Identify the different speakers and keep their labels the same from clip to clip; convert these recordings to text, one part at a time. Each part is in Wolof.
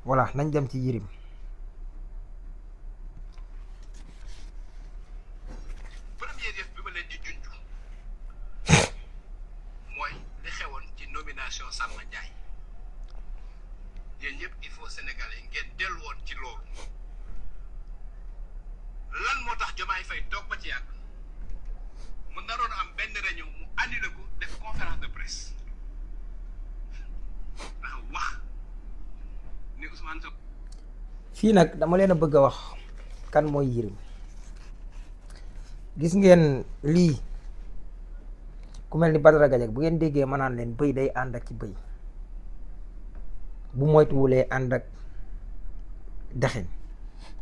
Speaker 1: voilà nañ dem ci Yirim.
Speaker 2: premier yëf bi ma leen di junj mooy li xewoon ci nomination Samba Ndiaye yéen ñëpp il faut sénégalais ngeen delluwoon ci loolu lan moo tax Diomaye Faye toog ba ci yàgg mu naroon am benn réunion mu annulé ko def conférence de presse wax ni Ousmane Sonko.
Speaker 1: fii nag dama leen a bëgg a wax kan mooy Yirim. gis ngeen lii ku mel ni Badara Gadiaga bu ngeen déggee ma naan leen bëy day ànd ak ci bëy bu moytuwulee ànd ak dexin.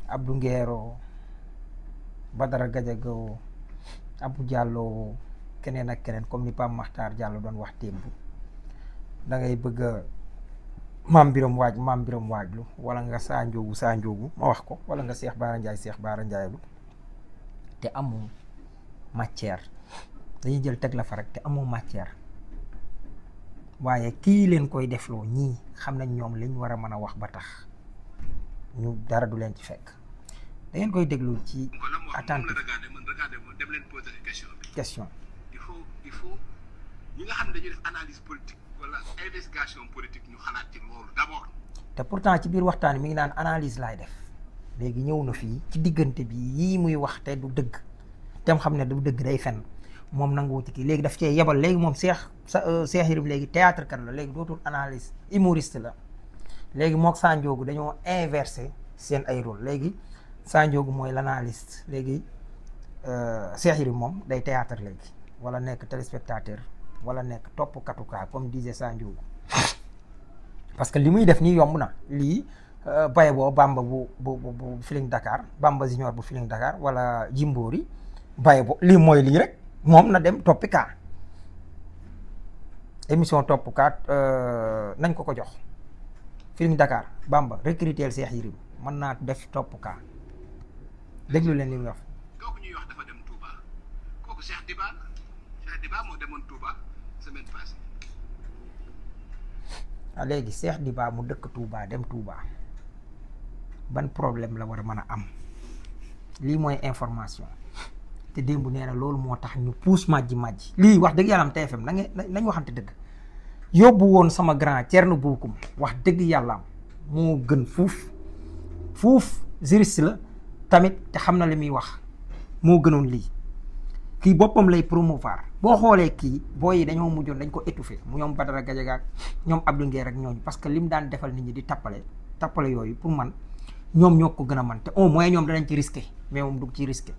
Speaker 1: Abdou Nguero Badara Gadiaga Abou Diallo keneen ak keneen comme ni Pape Makhtar Diallo doon wax démb da ngay bëgg a maam Biram waajlu wala nga saa njoogu ma wax ko wala nga Cheikh Bara Ndiaye lu te amoo matière dañuy jël teg la fa rek te amoo matière waaye kii leen koy defloo ñii xam nañ ñoom liñ war a mën a wax ba tax ñu dara du leen ci fekk da ngeen koy déglu ci attentif question.
Speaker 2: il faut ñi nga xam ne dañuy def analyse politique wala investigation politique ñu xalaat ci loolu d'abord.
Speaker 1: te pourtant ci biir waxtaan mi ngi naan analyse laay def léegi ñëw na fii ci diggante bi yii muy wax te du dëgg te mu xam ne du dëgg day fen moom nanguwu ci kii léegi daf cee yebal léegi moom Cheikh Yirim léegi théâtre kat la léegi dootul analyse humoriste la léegi mook Sanjoogu dañoo inversé seen ay rôle léegi Sanjoogu mooy l'analyste léegi Cheikh Yirim moom day théâtre léegi wala nekk téléspectateur wala nekk topp katukaa comme disait Sanjoogu parce que li muy def nii yomb na lii baye boo Bamba bu Feeling Dakar Bamba Junior bu Feeling Dakar wala Jimbori baye bo lii mooy lii rek moom na dem toppi kaa émission topp kaa nañ ko jox Feeling Dakar Bamba recruter Cheikh Yirim mën naa def topp kaa déglu leen li muy wax.
Speaker 2: kooku ñuy wax dafa dem Touba kooku Cheikh Diba moo demoon Touba semaine passée.
Speaker 1: léegi Cheikh Diba mu dëkk Touba dem Touba ban problème la war a mën a am lii mooy information te démb nee na loolu moo tax ñu puus majji lii wax dëgg yàlla am TFM nañ waxante dëgg yóbbu woon sama grand Thierno Bocoum wax dëgg yàlla am moo gën fuuf juriste la tamit te xam na li muy wax moo gënoon lii kii boppam lay promouvoir boo xoolee kii booy yi dañoo mujjoon dañ ko étouffé mu ñoom Badara Gadiaga ak ñoom Abdou Nguer ak ñooñu parce que lim daan defal nit ñi di tappale yooyu pour man ñoom ñoo ko gën a man te au moins ñoom danañ ci risqué mais moom dugg ci risqué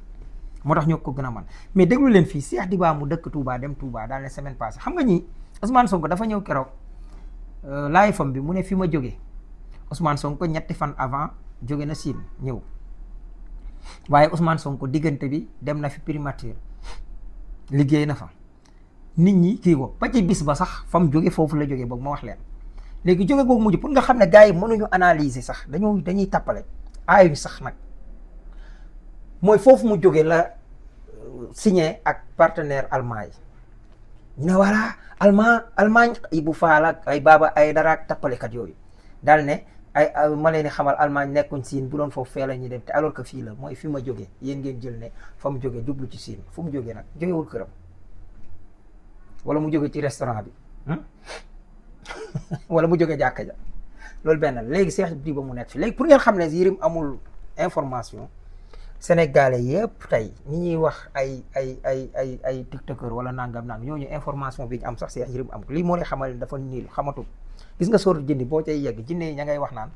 Speaker 1: moo tax ñoo ko gën a man mais déglu leen fii Cheikh Diba mu dëkk Touba dem Touba daal ne semaine passée xam nga ñi Ousmane Sonko dafa ñëw keroog laay fam bi mu ne fi ma jóge Ousmane Sonko ñetti fan avant jóge na Siin ñëw waaye Ousmane Sonko diggante bi dem na fi primature liggéey na fa nit ñi kii ko ba ci bis ba sax fa mu jóge foofu la jóge boog ma wax leen léegi jóge googu mujj pour nga xam ne gars yi mënuñu analyser sax dañuy tappale aayuñ sax nag mooy foofu mu jóge la signé ak partenaire allemand yi ñu ne voilà Allemagne bu faal ak ay baaba ay dara ak tappalekat yooyu daal ne ma leen di xamal Allemagne nekkuñ Siin bu doon foofu fee la ñuy dem te alors que fii la mooy fi ma jóge yéen ngeen jël ne fa mu jóge jublu ci Siin fu mu jógee nag jógewul këram wala mu jóge ci restaurant bi wala mu jóge jàkka ja loolu benn léegi Cheikh Diba mu nekk fi léegi pour ngeen xam ne Yirim amul information sénégalais yëpp tey ñi ñuy wax ay tiktokeur wala nangam ñooñu information bi ñu am sax Cheikh Yirim am ko lii moo lay xamal ne dafa niil xamatul gis nga sóoru jëndi boo cay yegg jinne yi ña ngay wax naan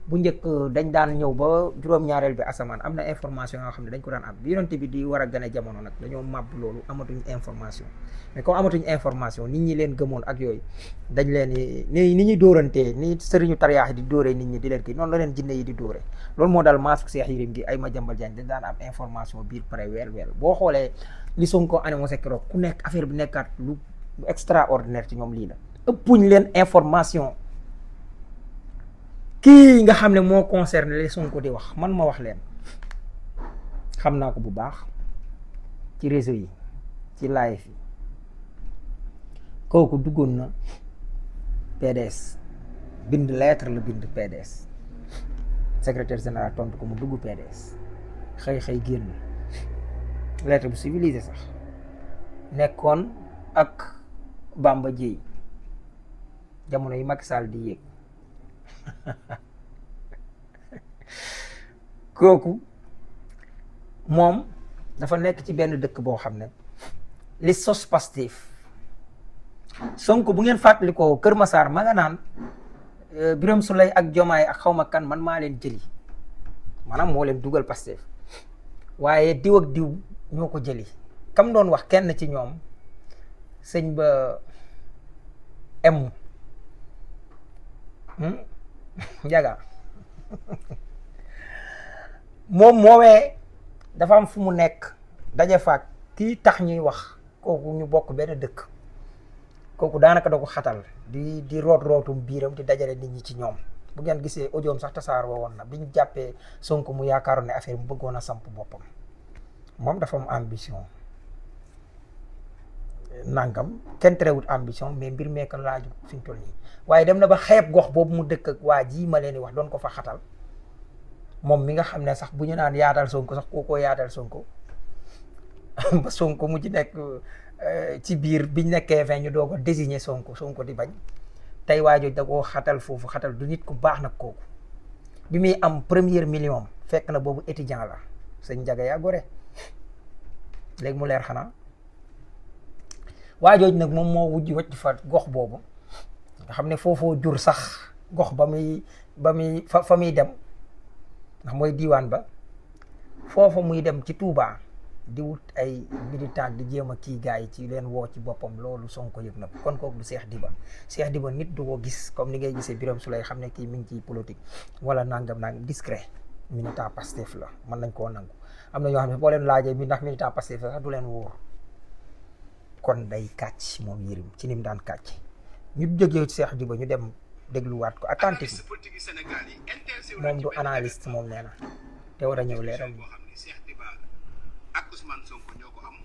Speaker 1: bu njëkk dañ daan ñëw ba juróom-ñaareel bi asamaan am na information yoo xam ne dañ ko daan am bi yonent bi di war a gën a jamono nag dañoo màbb loolu amatuñ information mais comme amatuñ information nit ñi leen gëmoon ak yooyu dañ leen ni ñuy dóorantee ni sëriñu tariyaax yi di dóoree nit ñi di leen kii noonu la leen jinne yi di dóoree loolu moo dal maasuk Cheikh Yirim gi ay Madiambal Diagne dañ daan am information biir pare weer boo xoolee li Sonko annoncé keroog ku nekk affaire bi nekkaat lu extraordinaire ci ñoom lii la ëppuñ leen information kii nga xam ne moo concerné les Sonko di wax man ma wax leen xam naa ko bu baax ci réseau yi ci live yi kooku duggoon na PDS bind lettre la bind PDS secrétaire général tontu ko mu dugg PDS xëy génn lettre bu civilisé sax nekkoon ak Bamba Dièye jamono yi Macky Sall di yéeg kooku moom dafa nekk ci benn dëkk boo xam ne li sos Pastef Sonko bu ngeen fàttali ko Kër Massar ma nga naan Birame Souleye ak Diomaye ak xawma kan man maa leen jëli maanaam moo leen dugal Pastef waaye diw ak diw ñoo ko jëli kam doon wax kenn ci ñoom sëñ ba em njaga moom moomee dafa am fu mu nekk daje faak kii tax ñuy wax kooku ñu bokk benn dëkk kooku daanaka da ko xatal di rootum biiram di dajale nit ñi ci ñoom bu ngeen gisee audioom sax tasaaroo woon na bi ñu jàppee Sonko mu yaakaaroon ne affaire mu bëggoon a samp boppam moom dafa am ambition nangam kenn terewut ambition mais mbir meeka laaju fi ñu toll nii waaye dem na ba xeeb gox boobu mu dëkk ak waa ji ma leen di wax doon ko fa xatal moom mi nga xam ne sax bu ñu naan yaatal Sonko sax kookoo yaatal Sonko ba Sonko mu ci nekk ci biir biñ nekkee fin ñu doog a désigner Sonko di bañ tey waajoo da koo xatal foofu xatal du nit ku baax nag kooku bi muy am première million fekk na boobu étudiant la sëñ Njaga yaa gore léegi mu leer xanaa waajooj nag moom moo wujj wacc fa gox boobu nga xam ne foofoo jur sax gox ba muy fa muy dem ndax mooy diiwaan ba foofa muy dem ci Touba di wut ay militant di jéem a kii gars yi ci leen woo ci boppam loolu Sonko yëg na ko kon kooku du Cheikh Diba nit du ko gis comme ni ngay gisee Birame Souleye xam ne kii mi ngi ciy politique wala nangam discret militant Pastef la mën nañ koo nangu am na ñoo xam ne boo leen laajee bi ndax militant Pastef la sax du leen wóor kon day kàcc moom Yérim ci ni mu daan kàcc ñu jógee ci Cheikh Diba ñu dem dégluwaat ko attentif moom du analyste moom nee na te war a ñëw leeral
Speaker 2: ak Ousmane Sonko ñoo ko am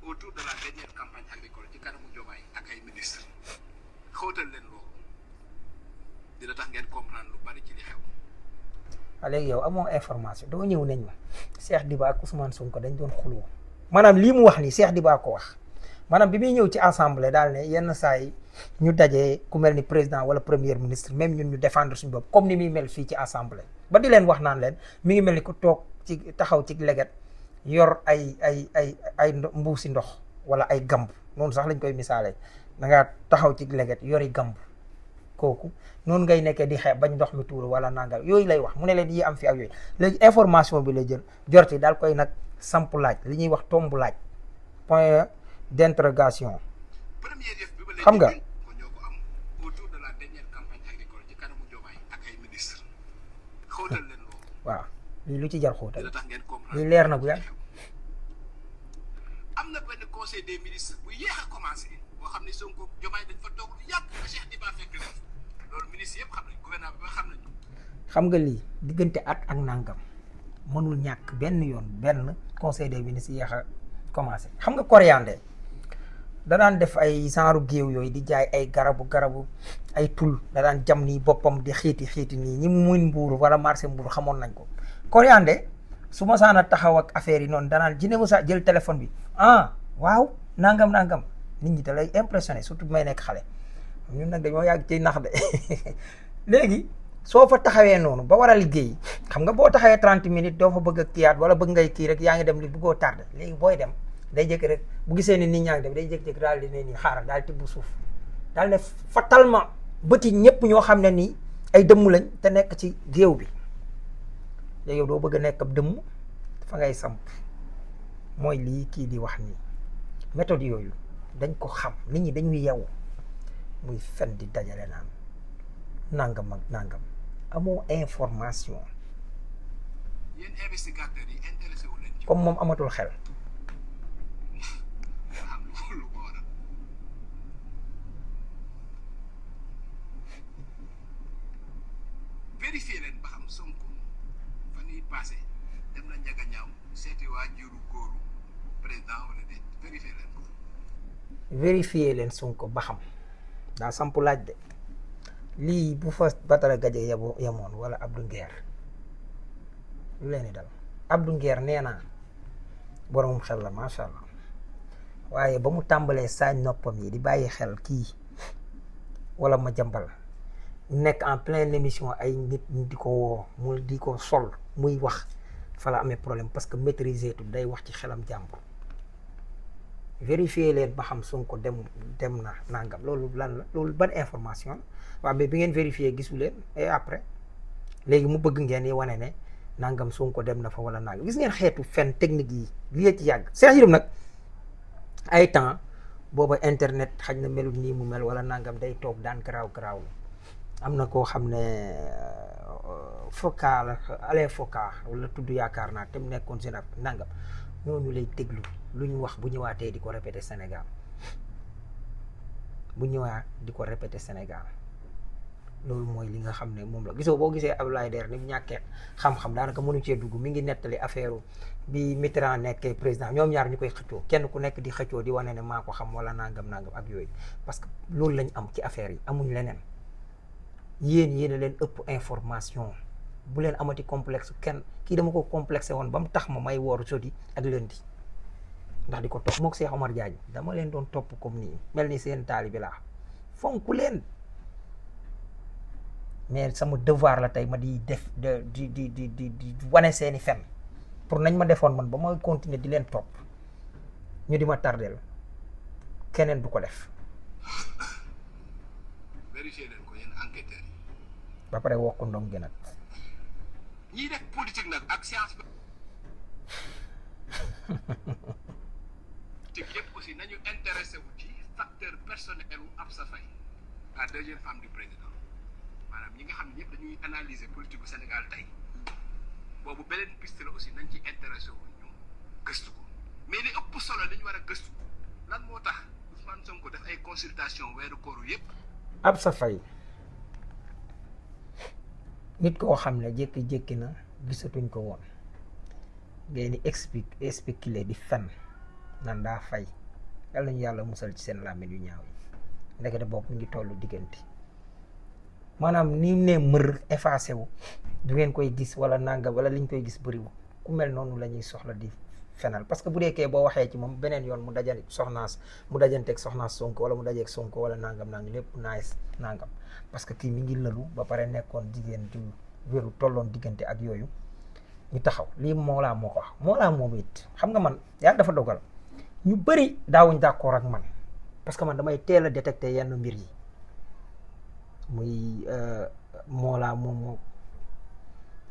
Speaker 2: autour de la dernière campagne agricole ci kanamu Diomaye ak ay ministre xóotal leen loolu dina tax ngeen comprendre lu bari ci li xew.
Speaker 1: léegi yow amoo information doo ñëw nañ ma Cheikh Diba ak Ousmane Sonko dañ doon xuloo maanaam lii mu wax nii Cheikh Diba ko wax maanaam bi muy ñëw ci assemblée daal ne yenn saa yi ñu dajee ku mel ni président wala premier ministre même ñun ñu défendre suñu bopp comme ni muy mel fii ci assemblée ba di leen wax naan leen mi ngi mel ni ku toog ci taxaw ci leget yor ay mbuusi ndox wala ay gamb noonu sax lañ koy misaale da ngaa taxaw ci leget yori gamb kooku noonu ngay nekkee di xeeb bañ ndox mi tuuru wala nangal yooyu lay wax mu ne leen yi am fi ak yooyu léegi information bi lay jël jorti daal koy nag samp laaj li ñuy wax tomb laaj point d'interrogation xam nga waaw lii lu ci jar xóotal lii leer na bu yàgg.
Speaker 2: am na benn conseil des ministres bu yéex a commencé boo xam ne Sonko Diomaye dañ fa toog lu yàgg ba Cheikh Diba fekk leen loolu ministre yëpp xam nañ gouvernement bi xam nañu.
Speaker 1: xam nga lii diggante at ak nangam mënul ñàkk benn yoon benn conseil des ministres yéex a commencé xam nga Koriandé da daan def ay genre géew yooyu di jaay ay garabu ay tul da daan jam nii boppam di xiiti nii ñi mun mbuur wala marché mbuur xamoon nañ ko Koriandé su ma saana taxaw ak affaire yi noonu danaan jine mu sa jël téléphone bi waaw nangam nit ñi da lay impressionné surtout bi may nekk xale ñun nag dañoo yàgg ci nax de léegi soo fa taxawee noonu ba war a liggéey xam nga boo taxawee 30 minutes doo fa bëgg a kiyaat wala bëgg ngay kii rek yaa ngi dem li bëggoo tardé léegi booy dem day jékki rek bu gisee ni nit ñaa ngi dem day jékki-jékki daal di ne nii xaaral daal tibb suuf daal ne fatalement bëti ñëpp ñoo xam ne nii ay dëmm lañ te nekk ci géew bi léegi yow doo bëgg a nekk ab dëmm fa ngay samp mooy lii kii di wax nii méthode yooyu dañ ko xam nit ñi dañuy yeewu muy fen di dajale naan nangam ak nangam amoo information
Speaker 2: yéen investigateurs yi intéressé wu leen ci
Speaker 1: comme moom amatul xel.
Speaker 2: vérifier leen ba xam Sonko fan yii passé dem na njaga ñaaw seeti waa juru góoru président wala déet vérifier leen ko.
Speaker 1: vérifier leen Sonko ba xam daa samp laaj de lii bu fa Batara Gaje yemoon wala Abdou Nguer lu leen di dal Abdou Nguer nee naa boromum xel la macha allah waaye ba mu tàmbalee saañ noppam yi di bàyyi xel kii wala ma jambal nekk en pleine émission ay nit ñi di ko woo mu di ko sol muy wax fa la amee problème parce que maîtriser tout day wax ci xelam jàmbur vérifier leen ba xam Sonko dem na nangam loolu lan la loolu ban information waaw mais bi ngeen vérifier gisu leen et après léegi mu bëgg ngeen yi wane ne nangam Sonko dem na fa wala nangam gis ngeen xeetu fen technique yi li ci yàgg Cheikh Yérim nag ay temps booba internet xaj na melut nii mu mel wala nangam day toog daan garaaw am na koo xam ne Foka la Alain Foka wala tudd yaakaar naa te mu nekkoon Sénégal nangam ñooñu lay déglu lu ñu wax bu ñëwaatee di ko répété Sénégal bu ñëwaat di ko répété Sénégal loolu mooy li nga xam ne moom la gisoo boo gisee Abdoulaye Der ni mu ñàkkee xam-xam daanaka mënu cee dugg mi ngi nettali affaire bi Mitterrand nekkee président ñoom ñaar ñu koy xëccoo kenn ku nekk di xëccoo di wane ne maa ko xam wala nangam ak yooyu parce que loolu lañ am ci affaire yi amuñ leneen yéen a leen ëpp information bu leen amati complexe kenn kii dama ko complexé woon ba mu tax ma may woor jeudi ak lundi ndax di ko topp mook Cheikh Omar Diagne dama leen doon topp comme nii mel ni seen taalibe laa fonk leen mais sama devoir la tey ma di def di wane seeni fen pour nañ ma defoon man ba ma continuer di leen topp ñu di ma tardel keneen du ko def
Speaker 2: vérifier leen ko yéen enquêteurs yi
Speaker 1: ba pare wokk ndong gi nag
Speaker 2: ñiy def politique nag ak science politique yëpp aussi nañu intéressé wu ci facteur personnel wu Absa Faye la deuxième femme du président maanaam ñi nga xam ne ñëpp dañuy analyser politique bu Sénégal tey boobu beneen piste la aussi nañ ci intéressé wu ñu gëstu ko mais li ëpp solo li ñu war a gëstu lan moo tax Ousmane Sonko def ay consultation weeru kooru yëpp.
Speaker 1: Absa Faye nit koo xam ne jékki-jékki na gisatuñ ko woon ngeen di expliquer di fen nan daa fay yàlla nañu yàlla musal ci seen làmmiñ yu ñaaw yi ndekete boobu mu ngi tollu diggante maanaam ni ne mër effacé wu du ngeen koy gis wala nangam wala liñ koy gis bëriwu ku mel noonu la ñuy soxla di fenal parce que bu deekee boo waxee ci moom beneen yoon mu dajanteeg soxnaas Sonko wala mu dajeeg Sonko wala nangam lépp nice nangam parce que kii mi ngi lëlu ba pare nekkoon jigéen ju wéru tolloon diggante ak yooyu ñu taxaw lii Mollah moo ko wax Mollah moom it xam nga man yàlla dafa dogal ñu bëri daawuñ d'accord ak man parce que man damay teel a détecter yenn mbir yi muy Mollah moom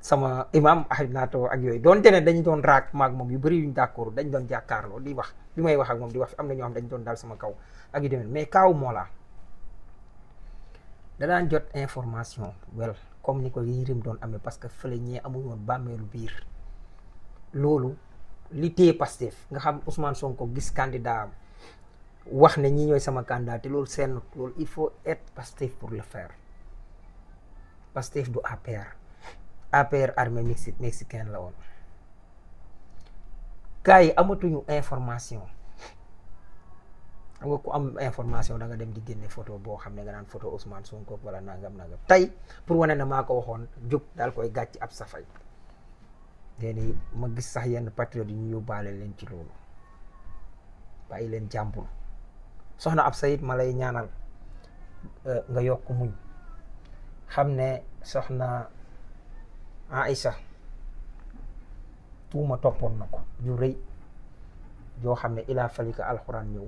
Speaker 1: sama imam ahib naato ak yooyu doonte ne dañ doon raak maag moom yu bëri yuñ d'accord dañ doon jàkkaarloo di wax bi may wax ak moom di wax am na ñoo xam dañ doon daal sama kaw ak yu demee mais kaaw Mollah da daan jot information wel comme ni ko Yérim doon amee parce que fële ñee amuñ woon bàmmeelu biir loolu li téye Pastef nga xam Ousmane Sonko gis candidat am wax ne ñi ñooy sama candidat te loolu seen loolu il faut être Pastef pour le faire Pastef du APR armée mexicaine la woon gars yi amatuñu information xam nga ku am information da nga dem di génne photo boo xam ne nga naan photo Ousmane Sonko wala nangam tey pour wane ne maa ko waxoon jóg daal koy gàcc Absa Faye léegi ma gis sax yenn patriote yi ñu yóbbaale leen ci loolu bàyyi leen jàmbur soxna Absa it ma lay ñaanal nga yokk muñ xam ne soxna Aïcha tuuma toppoon na ko ju rëy joo xam ne il a fallu que alxuraan ñëw